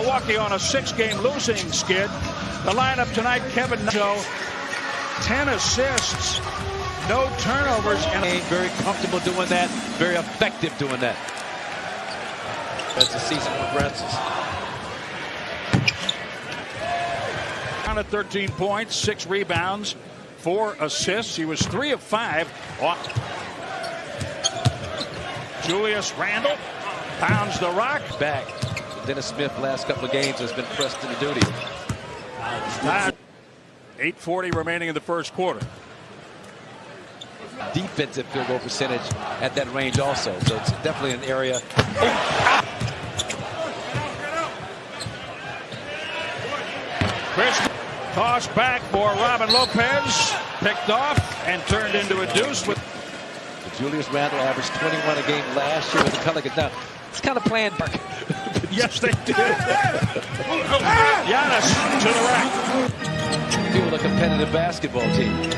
Milwaukee on a 6-game losing skid. The lineup tonight, Kevin 10 assists, no turnovers. And very comfortable doing that, very effective doing that. As the season progresses. Down at 13 points, 6 rebounds, 4 assists. He was 3 of 5. Julius Randle pounds the rock. Back. Dennis Smith last couple of games has been pressed into duty. 8:40 remaining in the first quarter. Defensive field goal percentage at that range also. So it's definitely an area. Chris tossed back for Robin Lopez. Picked off and turned into a deuce. With Julius Randle averaged 21 a game last year with the Pelicans. Now, it's kind of planned. Yes, they did. Giannis to the rack. Feel a competitive basketball team. There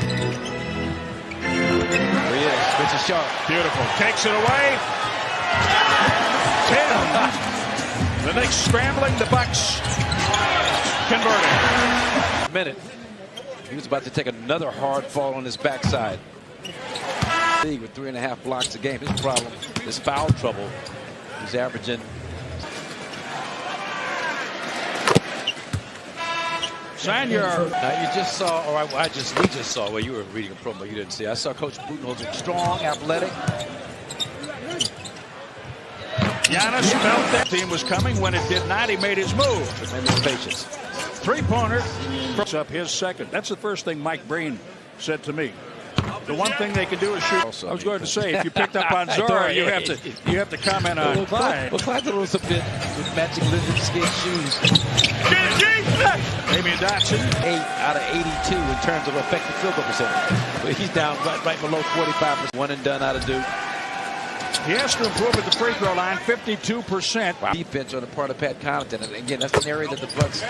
he is, Spencer Sharp. Beautiful. Takes it away. 10. The Knicks scrambling. The Bucks converting. Minute. He was about to take another hard fall on his backside. With 3.5 blocks a game. His problem is foul trouble. He's averaging. Sign your. Now you just saw, or we just saw. Well, you were reading a promo. You didn't see. I saw Coach Budenholzer strong, athletic. Giannis felt that team was coming. When it did not, he made his move. Tremendous patience. Three-pointer. Up his second. That's the first thing Mike Breen said to me. The one thing they can do is shoot. I was going to say, if you picked up on Zora, you have to comment on Clyde. Well, Clyde's a little bit with matching lizard skin shoes. Damian Dotson, 8 out of 82 in terms of effective field goal percentage. But he's down right below 45%. One and done out of Duke. He has to improve at the free throw line, 52%. Wow. Defense on the part of Pat Connaughton. And again, that's an area that the Bucks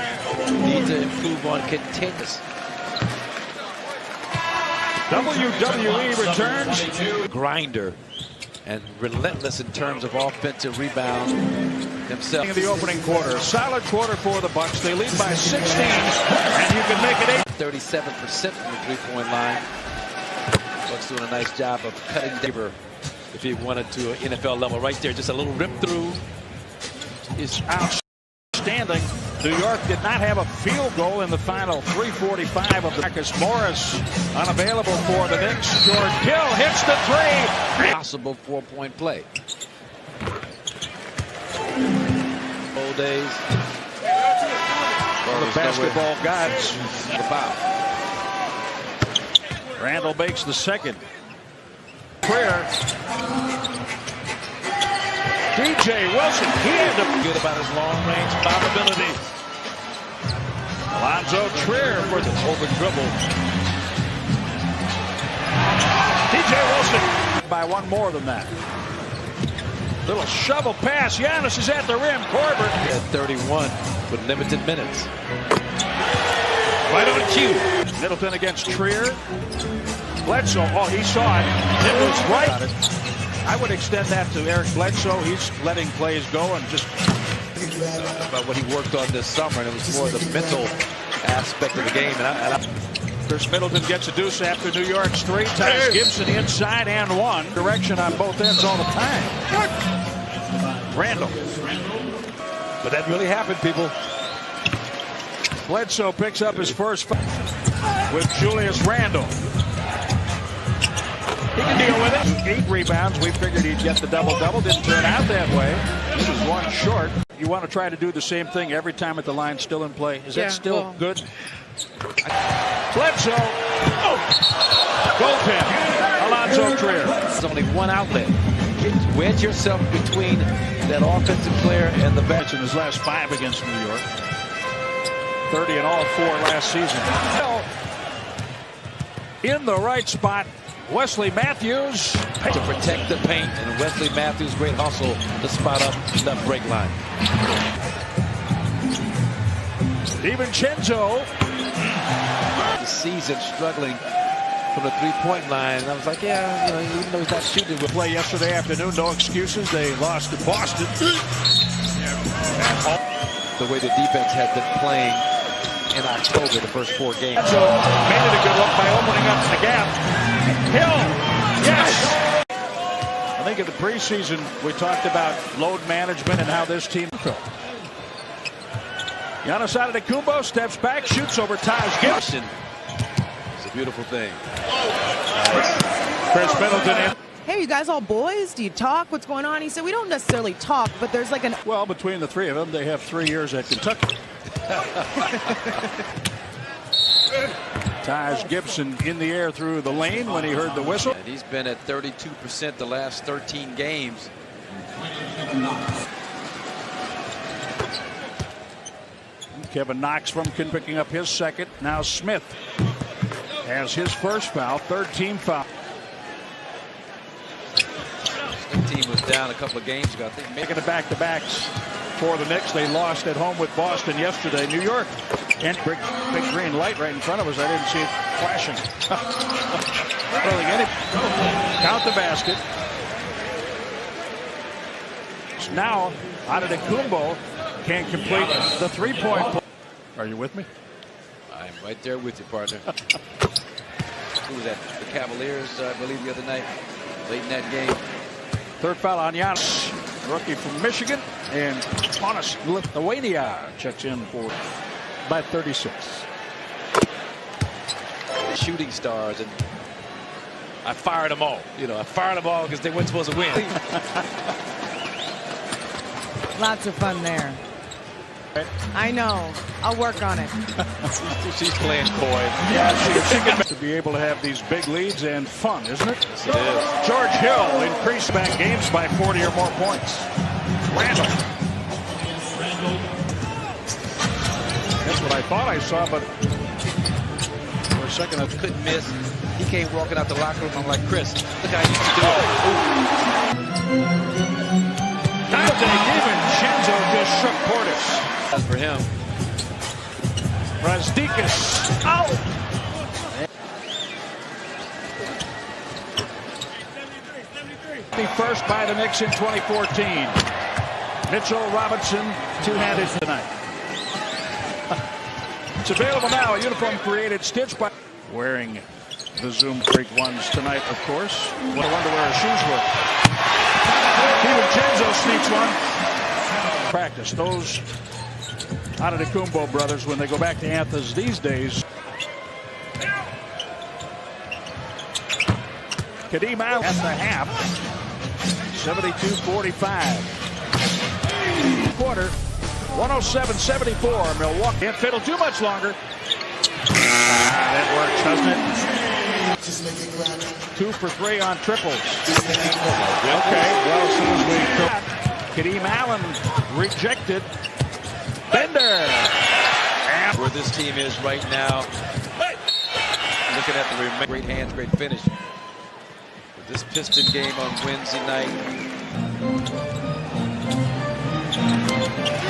need to improve on continuously. WWE returns. Grinder and relentless in terms of offensive rebound himself. In the opening quarter, solid quarter for the Bucks. They lead by 16, and you can make it 37% from the three-point line. Bucks doing a nice job of cutting Daver if he wanted to an NFL level right there. Just a little rip through is outstanding. New York did not have a field goal in the final 3:45 of the Marcus Morris unavailable for the Knicks. George Hill hits the three. Possible 4-point play. Old days. The basketball gods. The foul. Randle makes the second. Clear. DJ Wilson, he had to good about his long-range probability. Alonzo Trier for the over dribble. DJ Wilson by one more than that. Little shovel pass. Giannis is at the rim. Corbett at 31 with limited minutes. Right on cue. Middleton against Trier. Bledsoe. Oh, he saw it. It was right. I would extend that to Eric Bledsoe. He's letting plays go and just about what he worked on this summer, and it was more the mental aspect of the game. Chris Middleton gets a deuce after New York's 3. Times Gibson inside and one. Direction on both ends all the time. Randle. But that really happened, people. Bledsoe picks up his first with Julius Randle. He can deal with it. 8 rebounds. We figured he'd get the double-double. Didn't turn out that way. This is one short. You want to try to do the same thing every time at the line, still in play. Is that still good? Bledsoe. Oh! Goaltend. Alonzo Trier. There's only one outlet. Wedge yourself between that offensive player and the bench. In his last 5 against New York. 30 in all 4 last season. In the right spot. Wesley Matthews to protect the paint, and Wesley Matthews great hustle to spot up left break line. DiVincenzo. The season struggling from the three-point line, and I was like, yeah, you know, even though he's not shooting. With play yesterday afternoon, no excuses. They lost to Boston. the way the defense had been playing in October, the first 4 games. So made it a good look by opening up the gap. Hill, yes! I think in the preseason we talked about load management and how this team. Giannis Antetokounmpo steps back, shoots over Taj Gibson. It's a beautiful thing. Chris Middleton in. Hey, you guys all boys? Do you talk? What's going on? He said, we don't necessarily talk, but there's like an... Well, between the three of them, they have 3 years at Kentucky. Taj Gibson in the air through the lane when he heard the whistle. And he's been at 32% the last 13 games. Kevin Knox from picking up his second. Now Smith has his first foul, third team foul. The team was down a couple of games ago. I think Making the back-to-backs for the Knicks. They lost at home with Boston yesterday. New York. And big green light right in front of us. I didn't see it flashing. Count the basket. Now, Antetokounmpo can complete the three-point play. Are you with me? I'm right there with you, partner. Who was that? The Cavaliers, I believe, the other night, late in that game. Third foul on Giannis, rookie from Michigan, and Jonas Lithuania checks in for by 36. Shooting stars, and I fired them all. You know, I fired them all because they weren't supposed to win. Lots of fun there. I know. I'll work on it. She's playing coy. Yeah, she can to be able to have these big leads and fun, isn't it? Yes, it is. George Hill increased back games by 40 or more points. Randall. That's what I thought I saw, but for a second I couldn't miss. He came walking out the locker room. I'm like, Chris, look how he used to do it. Dante DiVincenzo just shook Portis. That's for him. Razdikas out. First by the Knicks in 2014. Mitchell Robinson, two-handed tonight. It's available now. A uniform created, stitched by wearing the Zoom Freak ones tonight, of course. I wonder where his shoes were. DiVincenzo sneaks one. Practice those Antetokounmpo brothers when they go back to Athens these days. Kadeem Allen at the half. 72-45. Quarter. 107-74. Milwaukee can't fiddle too much longer. That works, doesn't it? 2 for 3 on triples. Okay, well, as soon as we Kadeem Allen rejected. Bender. And where this team is right now, looking at the great hands, great finish. With this Piston game on Wednesday night.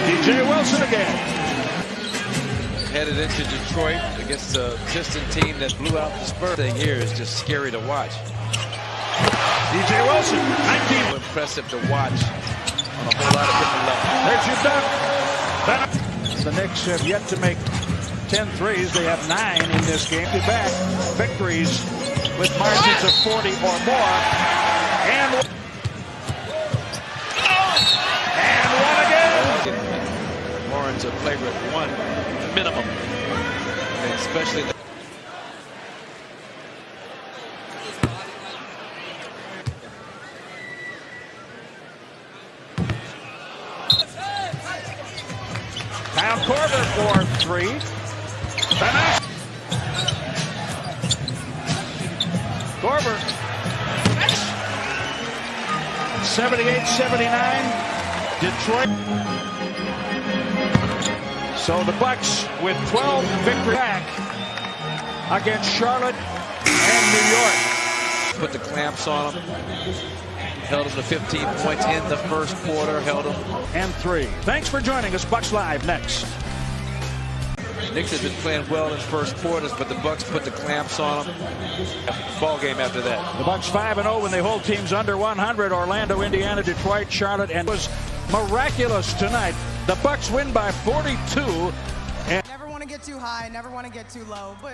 DJ Wilson again. Headed into Detroit against a Piston team that blew out the Spurs. Thing here is just scary to watch. DJ Wilson, 19. Impressive to watch on a whole lot of different levels. There's your dunk. The Knicks have yet to make 10 threes. They have 9 in this game. Back victories with margins of 40 or more. And one again. Warrants a flagrant 1 minimum. And especially the Kyle Korver for 3. Korver. 78-79. Detroit. So the Bucks with 12 victory back against Charlotte and New York. Put the clamps on them. Held them to 15 points in the first quarter. Held them. And 3. Thanks for joining us. Bucks Live next. Knicks has been playing well in first quarters, but the Bucks put the clamps on them. Ball game after that. The Bucks 5-0 when they hold teams under 100. Orlando, Indiana, Detroit, Charlotte, and it was miraculous tonight. The Bucks win by 42. Never want to get too high, never want to get too low, but